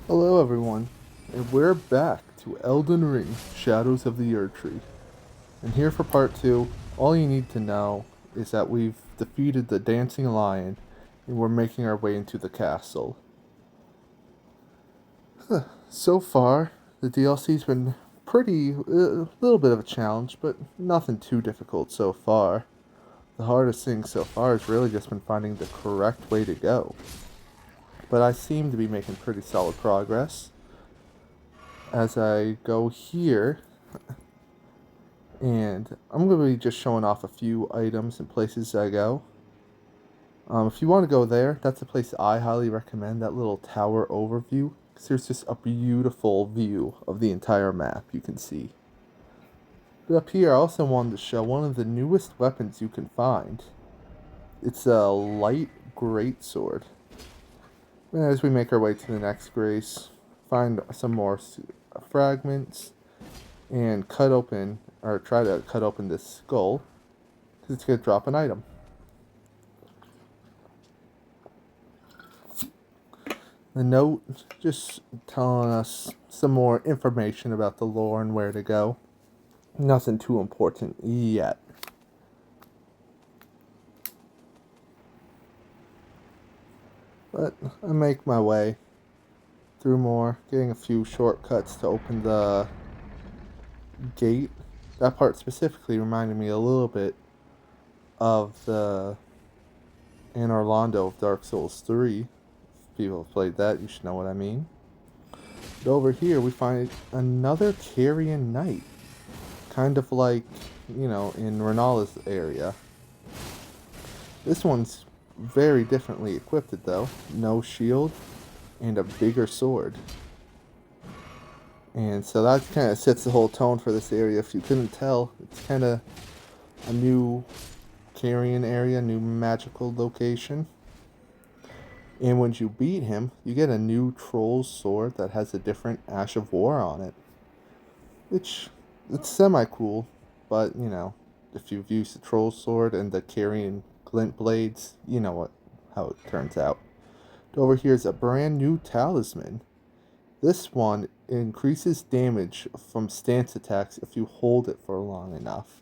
Hello everyone, and we're back to Elden Ring, Shadows of the Erdtree. And here for part 2, all you need to know is that we've defeated the Dancing Lion, and we're making our way into the castle. So far, the DLC's been a little bit of a challenge, but nothing too difficult so far. The hardest thing so far has really just been finding the correct way to go. But I seem to be making pretty solid progress. As I go here, and I'm going to be just showing off a few items and places I go. If you want to go there, that's a place I highly recommend, that little tower overview, because there's just a beautiful view of the entire map you can see. But up here, I also wanted to show one of the newest weapons you can find. It's a light greatsword. As we make our way to the next grace, find some more fragments, and try to cut open this skull, because it's going to drop an item. The note just telling us some more information about the lore and where to go. Nothing too important yet. But I make my way through more, getting a few shortcuts to open the gate. That part specifically reminded me a little bit of the Anor Londo of Dark Souls 3. If people have played that, you should know what I mean. But over here we find another Carrion Knight. Kind of like, in Renala's area. This one's very differently equipped though. No shield and a bigger sword. And so that kind of sets the whole tone for this area. If you couldn't tell, it's kind of a new Carrion area, new magical location. And when you beat him, you get a new troll's sword that has a different Ash of War on it. Which, it's semi-cool, but, if you've used the troll's sword and the Carrion glint blades, you know how it turns out. Over here is a brand new talisman. This one increases damage from stance attacks if you hold it for long enough.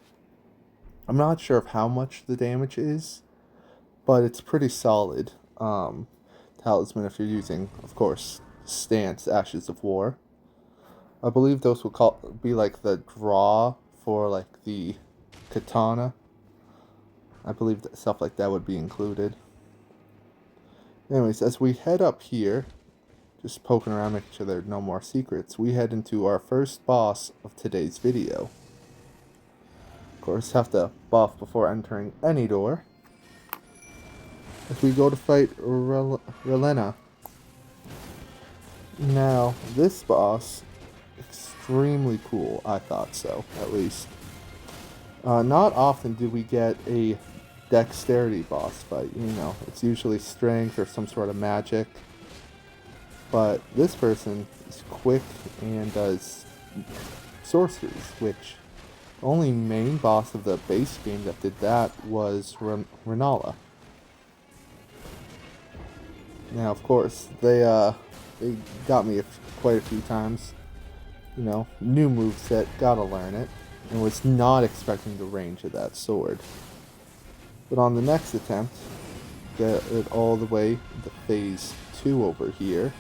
I'm not sure of how much the damage is, but it's pretty solid. Talisman if you're using, of course, stance Ashes of War. I believe those would be like the draw for like the katana. I believe that stuff like that would be included. Anyways, as we head up here, just poking around, making sure there are no more secrets, we head into our first boss of today's video. Of course, have to buff before entering any door. As we go to fight Relena. Now, this boss, extremely cool, I thought so, at least. Not often do we get a dexterity boss fight, it's usually strength or some sort of magic. But this person is quick and does sorceries, which the only main boss of the base game that did that was Renala. Now, of course, they got me quite a few times. New moveset, gotta learn it. And was not expecting the range of that sword. But on the next attempt, get it all the way to phase 2 over here,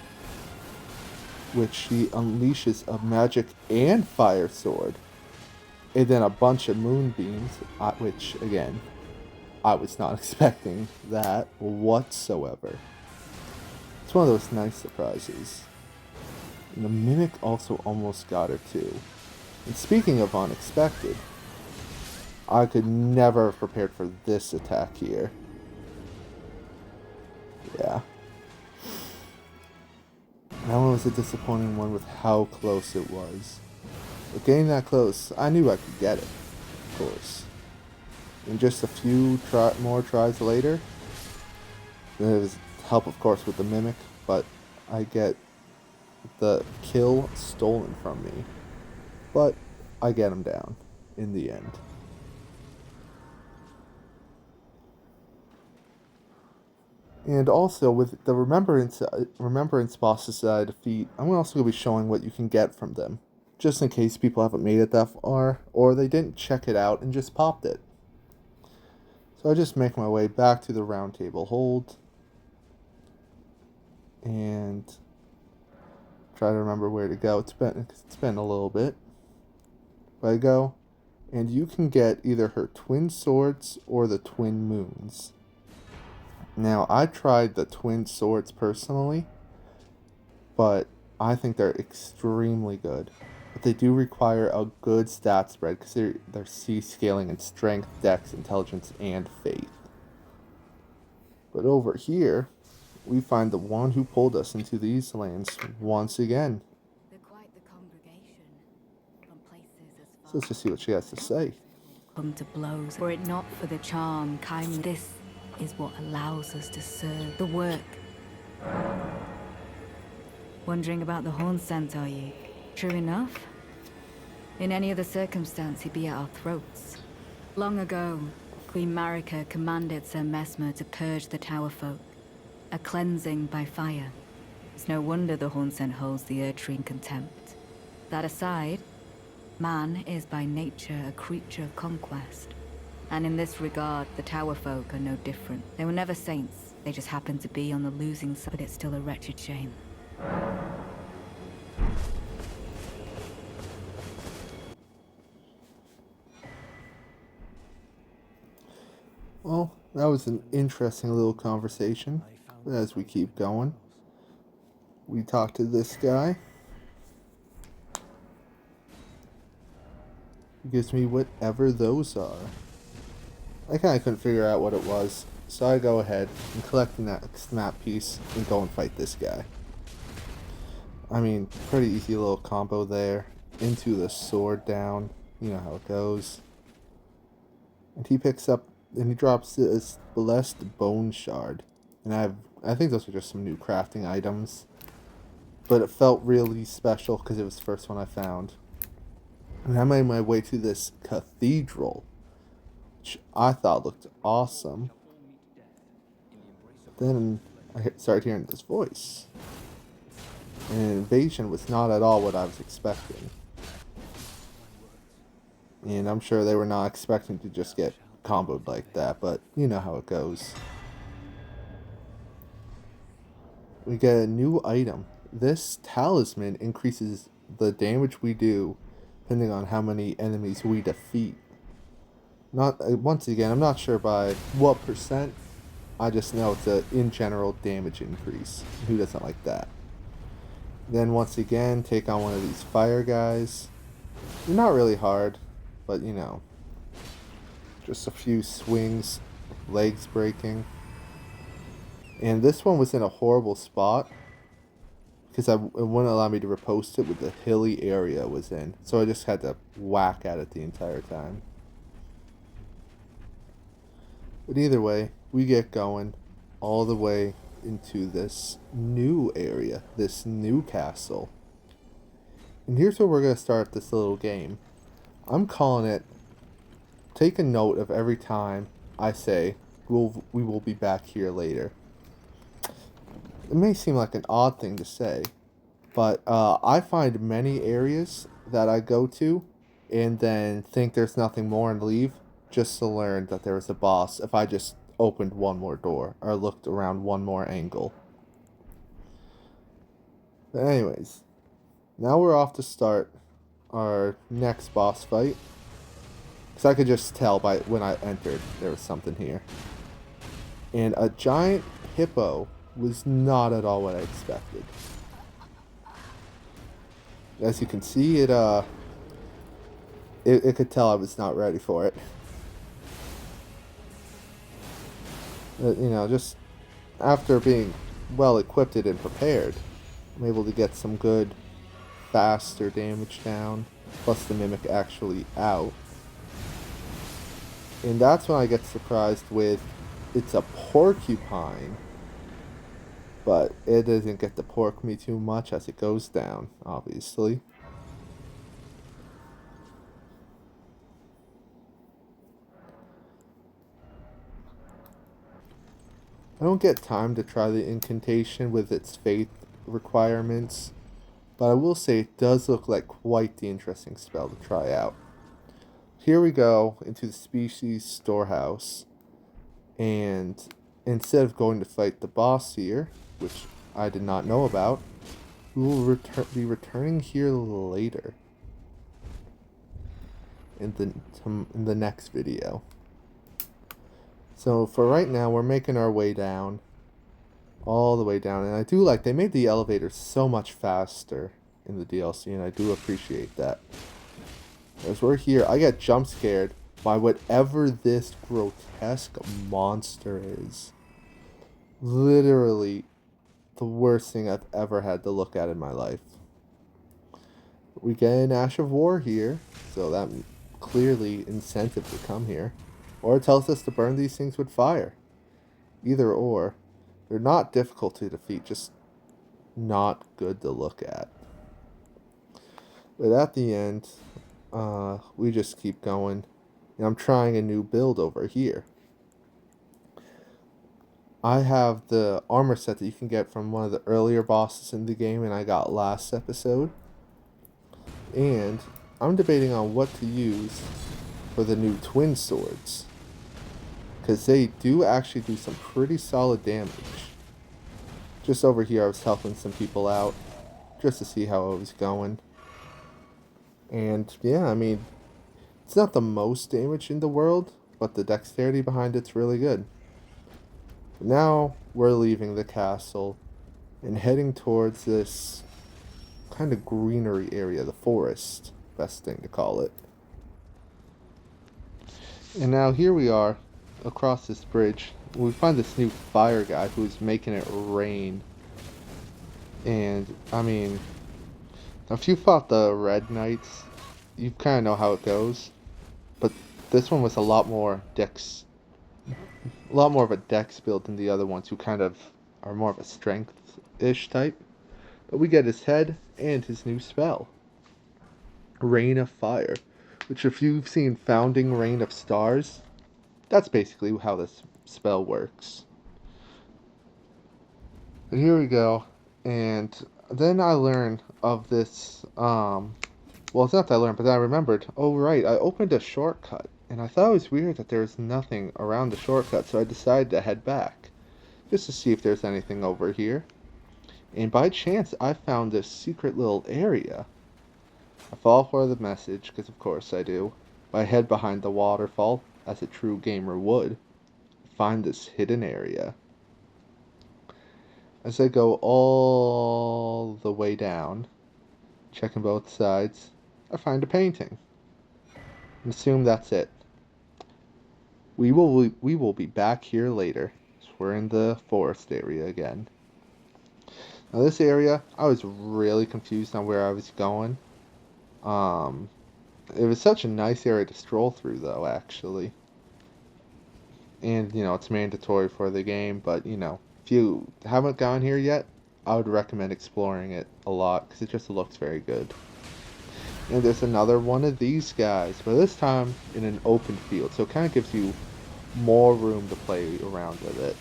which she unleashes a magic and fire sword, and then a bunch of moonbeams, which, again, I was not expecting that whatsoever. It's one of those nice surprises. And the Mimic also almost got her too. And speaking of unexpected, I could never have prepared for this attack here. Yeah. That one was a disappointing one with how close it was. But getting that close, I knew I could get it, of course. And just a few more tries later, there was help, of course, with the Mimic, but I get the kill stolen from me. But I get him down in the end. And also with the remembrance bosses that I defeat, I'm also going to be showing what you can get from them, just in case people haven't made it that far or they didn't check it out and just popped it. So I just make my way back to the round table hold and try to remember where to go. It's been a little bit. But I go, and you can get either her twin swords or the twin moons. Now I tried the twin swords personally, but I think they're extremely good. But they do require a good stat spread because they're C scaling in strength, dex, intelligence, and faith. But over here, we find the one who pulled us into these lands once again. They're quite the congregation from places as far. So let's just see what she has to say. Come to blows. Were it not for the charm, kindness, this is what allows us to serve the work. Wondering about the horn scent, are you? True enough. In any other circumstance, he'd be at our throats. Long ago, Queen Marika commanded Sir Mesmer to purge the Tower folk. A cleansing by fire. It's no wonder the horn scent holds the erdtree in contempt. That aside, man is by nature a creature of conquest. And in this regard, the Tower folk are no different. They were never saints. They just happened to be on the losing side, but it's still a wretched shame. Well, that was an interesting little conversation. But as we keep going, we talk to this guy. He gives me whatever those are. I kind of couldn't figure out what it was, so I go ahead and collect the next map piece and go and fight this guy. I mean, pretty easy little combo there. Into the sword down. You know how it goes. And he picks up and he drops this blessed bone shard. And I think those are just some new crafting items. But it felt really special because it was the first one I found. And I made my way to this cathedral, which I thought looked awesome. Then I started hearing this voice. And an invasion was not at all what I was expecting. And I'm sure they were not expecting to just get comboed like that, but you know how it goes. We get a new item. This talisman increases the damage we do depending on how many enemies we defeat. Not once again, I'm not sure by what percent. I just know it's a in general damage increase. Who doesn't like that? Then once again, take on one of these fire guys. They're not really hard, but you know, just a few swings, legs breaking. And this one was in a horrible spot because it wouldn't allow me to repost it with the hilly area it was in. So I just had to whack at it the entire time. But either way, we get going all the way into this new area, this new castle. And here's where we're going to start this little game. I'm calling it, take a note of every time I say, we will be back here later. It may seem like an odd thing to say, but I find many areas that I go to and then think there's nothing more and leave just to learn that there was a boss if I just opened one more door or looked around one more angle. But anyways, now we're off to start our next boss fight. Because I could just tell by when I entered there was something here. And a giant hippo was not at all what I expected. As you can see, it could tell I was not ready for it. You know, just after being well equipped and prepared, I'm able to get some good, faster damage down, plus the mimic actually out. And that's when I get surprised with, it's a porcupine, but it doesn't get to pork me too much as it goes down, obviously. I don't get time to try the incantation with its faith requirements, but I will say it does look like quite the interesting spell to try out. Here we go into the species storehouse, and instead of going to fight the boss here, which I did not know about, we will be returning here later in the next video. So for right now, we're making our way down, all the way down, and I do like they made the elevator so much faster in the DLC, and I do appreciate that. As we're here, I get jump scared by whatever this grotesque monster is. Literally the worst thing I've ever had to look at in my life. We get an Ash of War here, so that clearly incentive to come here. Or it tells us to burn these things with fire. Either or. They're not difficult to defeat, just not good to look at. But at the end, we just keep going. And I'm trying a new build over here. I have the armor set that you can get from one of the earlier bosses in the game, and I got last episode. And I'm debating on what to use for the new twin swords, because they do actually do some pretty solid damage. Just over here I was helping some people out just to see how it was going. And yeah, I mean, it's not the most damage in the world, but the dexterity behind it's really good. Now we're leaving the castle and heading towards this kind of greenery area, the forest, best thing to call it. And now here we are across this bridge. We find this new fire guy who's making it rain. And I mean, if you fought the Red Knights, you kind of know how it goes. But this one was a lot more of a dex build than the other ones, who kind of are more of a strength-ish type. But we get his head and his new spell, Rain of Fire, which if you've seen Founding Rain of Stars, that's basically how this spell works. But here we go, and then I learned of this, well, it's not that I learned, but then I remembered, oh right, I opened a shortcut, and I thought it was weird that there was nothing around the shortcut, so I decided to head back, just to see if there's anything over here. And by chance, I found this secret little area. I fall for the message, because of course I do. I head behind the waterfall, as a true gamer would. Find this hidden area. As I go all the way down, checking both sides, I find a painting. And assume that's it. We will be back here later. We're in the forest area again. Now this area, I was really confused on where I was going. It was such a nice area to stroll through, though, actually. And, you know, it's mandatory for the game, but, you know, if you haven't gone here yet, I would recommend exploring it a lot, because it just looks very good. And there's another one of these guys, but this time in an open field, so it kind of gives you more room to play around with it.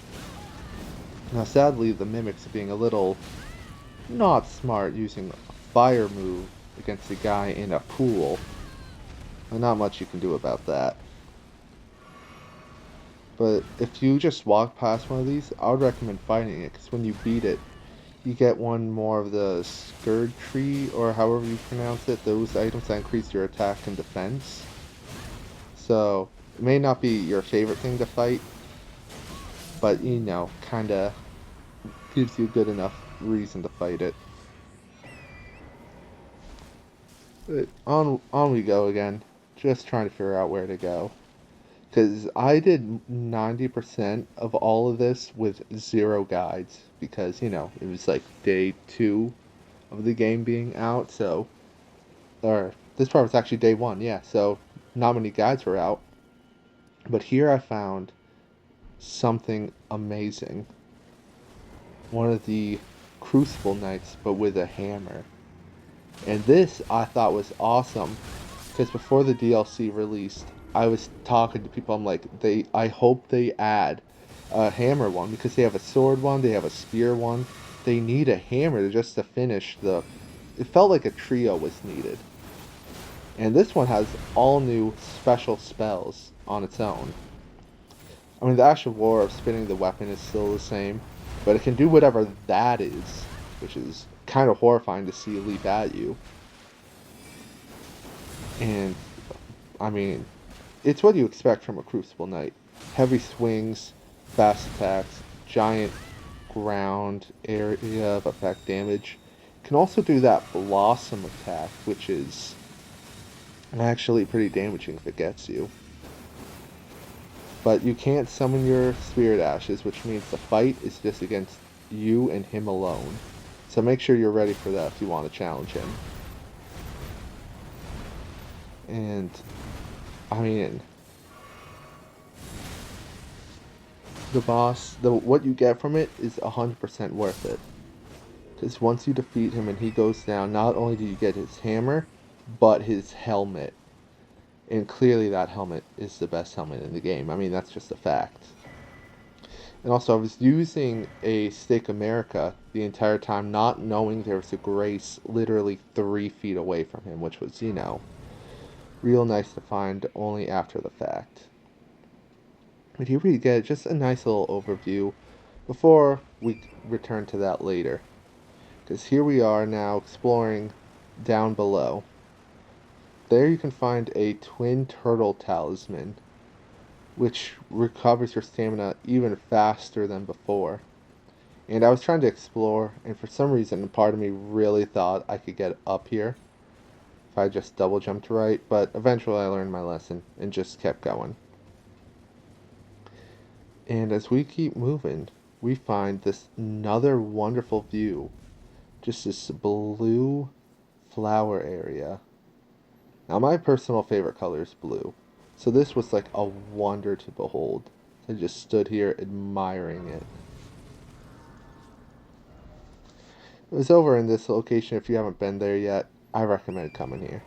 Now, sadly, the mimics are being a little not smart using a fire move against a guy in a pool. And not much you can do about that. But if you just walk past one of these, I would recommend fighting it, because when you beat it, you get one more of the erdtree, or however you pronounce it, those items that increase your attack and defense. So, it may not be your favorite thing to fight, but, you know, kinda gives you good enough reason to fight it. But on we go again, just trying to figure out where to go. Because I did 90% of all of this with 0 guides, because, you know, it was like day 2 of the game being out, so, or this part was actually day 1, yeah, so not many guides were out. But here I found something amazing. One of the Crucible Knights, but with a hammer. And this I thought was awesome, because before the DLC released, I was talking to people, I'm like, I hope they add a hammer one because they have a sword one, they have a spear one. They need a hammer just to finish the. It felt like a trio was needed. And this one has all new special spells on its own. I mean, the actual war of spinning the weapon is still the same, but it can do whatever that is, which is kind of horrifying to see leap at you. And, I mean, it's what you expect from a Crucible Knight. Heavy swings, fast attacks, giant ground area of effect damage. Can also do that Blossom attack, which is actually pretty damaging if it gets you. But you can't summon your Spirit Ashes, which means the fight is just against you and him alone. So make sure you're ready for that if you want to challenge him. And, I mean, the boss, what you get from it is 100% worth it. Because once you defeat him and he goes down, not only do you get his hammer, but his helmet. And clearly that helmet is the best helmet in the game. I mean, that's just a fact. And also, I was using a Stake America the entire time, not knowing there was a Grace literally 3 feet away from him, which was, you know, real nice to find only after the fact. But here we get just a nice little overview before we return to that later. Because here we are now exploring down below. There you can find a twin turtle talisman, which recovers your stamina even faster than before. And I was trying to explore, and for some reason, part of me really thought I could get up here if I just double jumped right, but eventually I learned my lesson and just kept going. And as we keep moving, we find this another wonderful view. Just this blue flower area. Now my personal favorite color is blue. So this was like a wonder to behold. I just stood here admiring it. It was over in this location. If you haven't been there yet, I recommend coming here.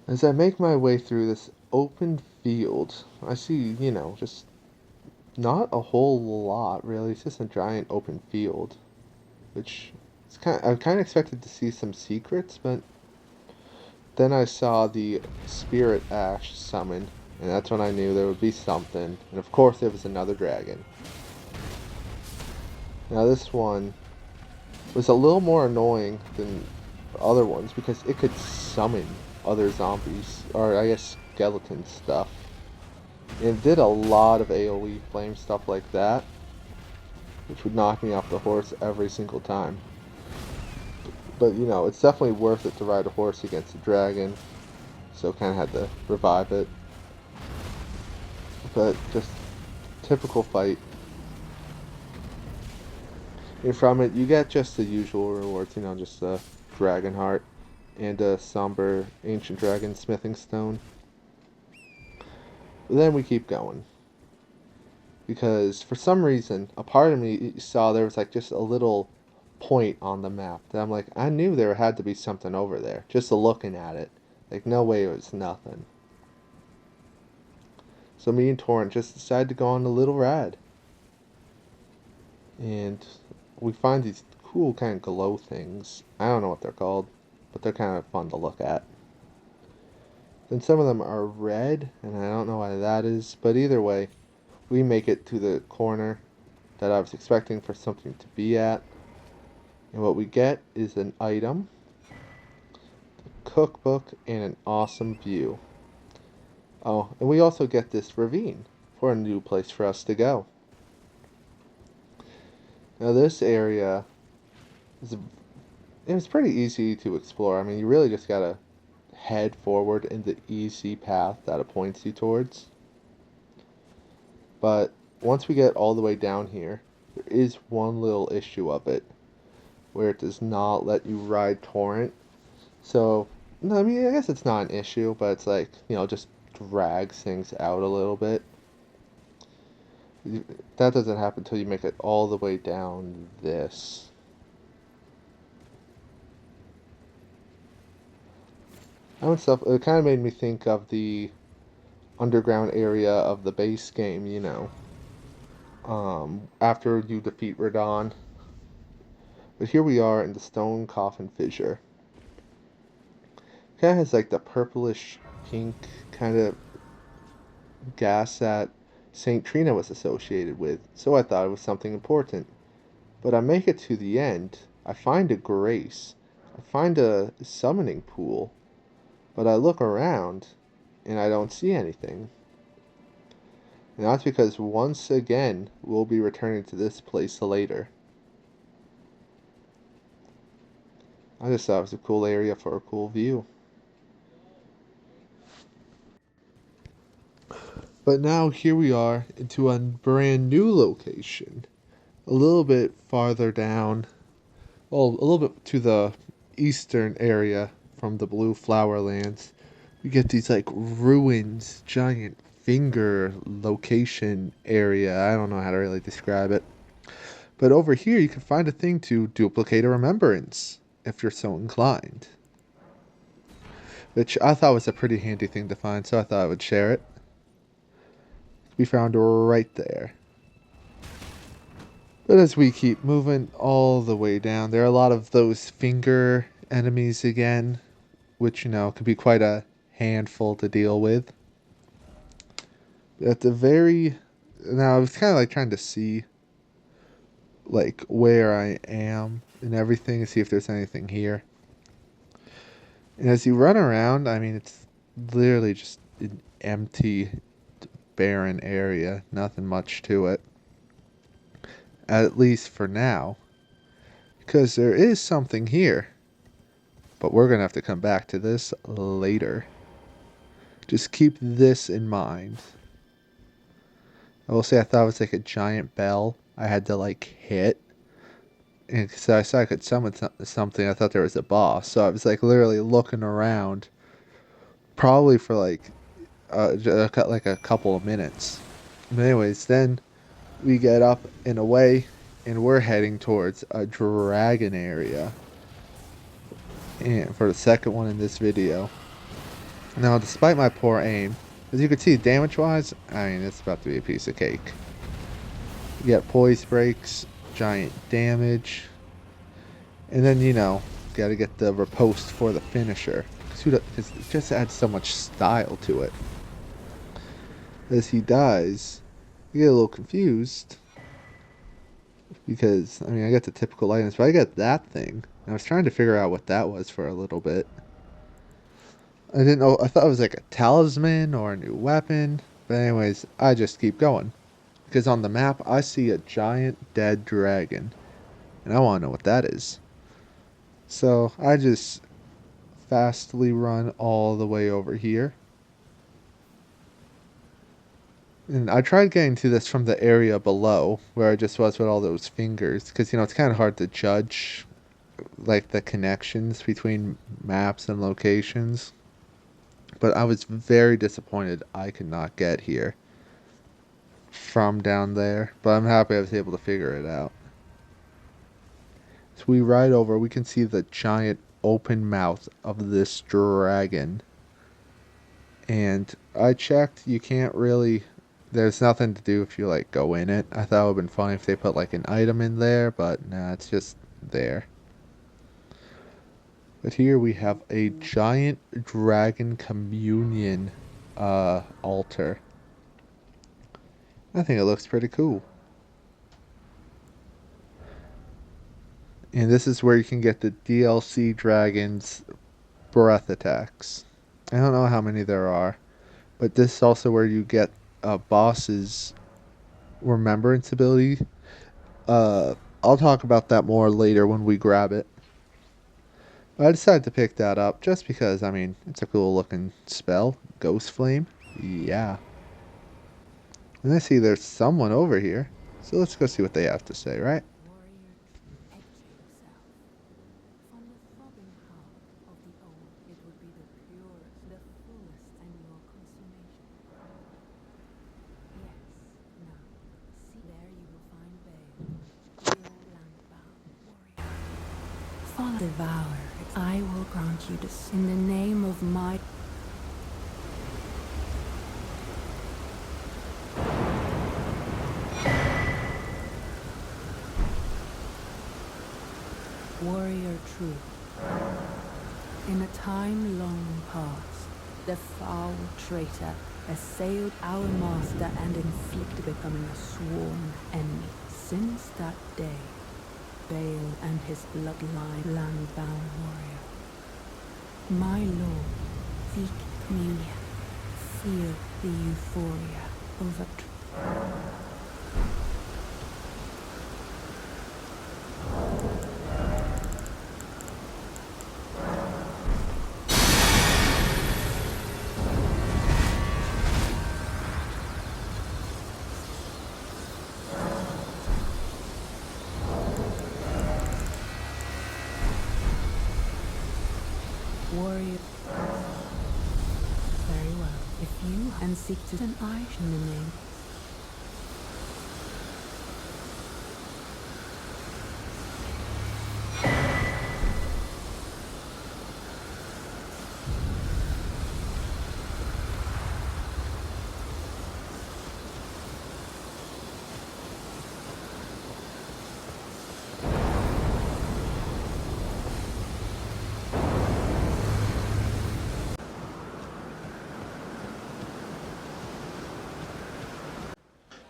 As I make my way through this open field, I see, you know, just not a whole lot really. It's just a giant open field, which it's I kind of expected to see some secrets, but then I saw the Spirit Ash summon, and that's when I knew there would be something. And of course, there was another dragon. Now this one was a little more annoying than the other ones because it could summon other zombies, or I guess skeleton stuff. And it did a lot of AoE flame stuff like that, which would knock me off the horse every single time. But, you know, it's definitely worth it to ride a horse against a dragon, so kind of had to revive it. But just typical fight. And from it, you get just the usual rewards, you know, just a dragon heart and a somber ancient dragon smithing stone. But then we keep going. Because for some reason, a part of me saw there was like just a little point on the map that I'm like, I knew there had to be something over there. Just looking at it. Like, no way it was nothing. So me and Torrent just decided to go on a little ride. And we find these cool kind of glow things. I don't know what they're called, but they're kind of fun to look at. Then some of them are red, and I don't know why that is, but either way, we make it to the corner that I was expecting for something to be at. And what we get is an item, a cookbook, and an awesome view. Oh, and we also get this ravine for a new place for us to go. Now this area it's pretty easy to explore. I mean, you really just gotta head forward in the easy path that it points you towards. But once we get all the way down here, there is one little issue of it, where it does not let you ride Torrent. So, no, I mean, I guess it's not an issue, but it's like, you know, just drags things out a little bit. That doesn't happen until you make it all the way down this. and stuff. It kind of made me think of the underground area of the base game, after you defeat Radon. But here we are in the Stone Coffin Fissure. Kind of has like the purplish pink kind of gas that St. Trina was associated with, so I thought it was something important. But I make it to the end, I find a grace, I find a summoning pool, but I look around and I don't see anything. And that's because once again, we'll be returning to this place later. I just thought it was a cool area for a cool view. But now here we are into a brand new location. A little bit farther down. Well, a little bit to the eastern area from the Blue Flower Lands. We get these like ruins, giant finger location area. I don't know how to really describe it. But over here you can find a thing to duplicate a remembrance, if you're so inclined. Which I thought was a pretty handy thing to find, so I thought I would share it. We found right there. But as we keep moving all the way down, there are a lot of those finger enemies again, which, can be quite a handful to deal with. At the very... Now, I was kind of like trying to see, like, where I am and everything, and see if there's anything here. And as you run around, I mean, it's literally just an empty, barren area. Nothing much to it. At least for now. Because there is something here. But we're going to have to come back to this later. Just keep this in mind. I will say I thought it was like a giant bell I had to like hit. And so I saw I could summon something. I thought there was a boss. So I was like literally looking around. Probably for like a couple of minutes. But anyways, then we get up and away. And we're heading towards a dragon area. And for the second one in this video. Now, despite my poor aim, as you can see, damage-wise, I mean, it's about to be a piece of cake. You get poise breaks, giant damage, and then, gotta get the riposte for the finisher. Because it just adds so much style to it. As he dies, you get a little confused. Because, I mean, I get the typical items, but I get that thing. I was trying to figure out what that was for a little bit. I didn't know, I thought it was like a talisman or a new weapon. But anyways, I just keep going. Because on the map, I see a giant dead dragon. And I want to know what that is. So, I just fastly run all the way over here. And I tried getting to this from the area below, where I just was with all those fingers. Because, it's kind of hard to judge, like, the connections between maps and locations. But I was very disappointed I could not get here from down there. But I'm happy I was able to figure it out. So we ride over, we can see the giant open mouth of this dragon. And I checked, you can't really... There's nothing to do if you, like, go in it. I thought it would have been funny if they put, like, an item in there, but nah, it's just there. But here we have a giant dragon communion altar. I think it looks pretty cool. And this is where you can get the DLC dragons breath attacks. I don't know how many there are, but this is also where you get a boss's remembrance ability. I'll talk about that more later when we grab it. I decided to pick that up just because, I mean, it's a cool looking spell. Ghost Flame. Yeah. And I see there's someone over here. So let's go see what they have to say, right? Devour I will grant you this in the name of my... Warrior true. In a time long past, the foul traitor assailed our master and inflicted becoming a sworn enemy. Since that day, Bale and his bloodline land-bound warrior. My lord, seek communion, feel the euphoria of a warrior. Very well. If you and seek to an eye in the name.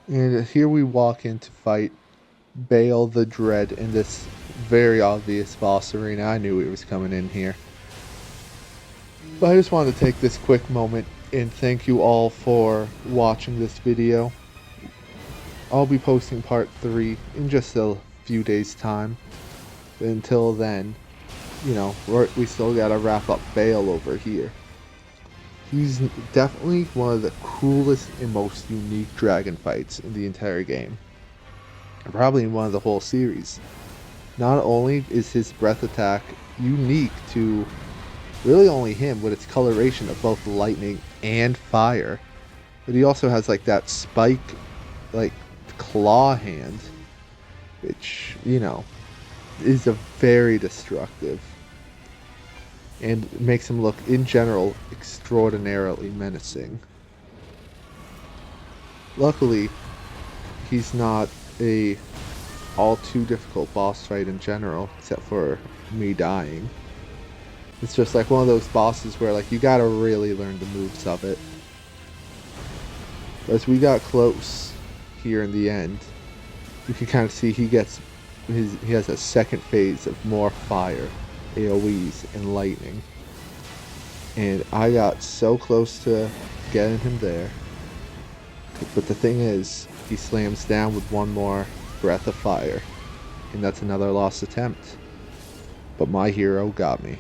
And here we walk in to fight Bale the Dread in this very obvious boss arena. I knew he was coming in here. But I just wanted to take this quick moment and thank you all for watching this video. I'll be posting part 3 in just a few days time. But until then, you know, we still gotta wrap up Bale over here. He's definitely one of the coolest and most unique dragon fights in the entire game. Probably in one of the whole series. Not only is his breath attack unique to really only him with its coloration of both lightning and fire, but he also has like that spike, like claw hand, which, you know, is a very destructive. And makes him look, in general, extraordinarily menacing. Luckily, he's not a all too difficult boss fight in general, except for me dying. It's just like one of those bosses where like you gotta really learn the moves of it. As we got close here in the end, you can kind of see he has a second phase of more fire, AoEs, and lightning. And I got so close to getting him there. But the thing is, he slams down with one more breath of fire. And that's another lost attempt. But my hero got me.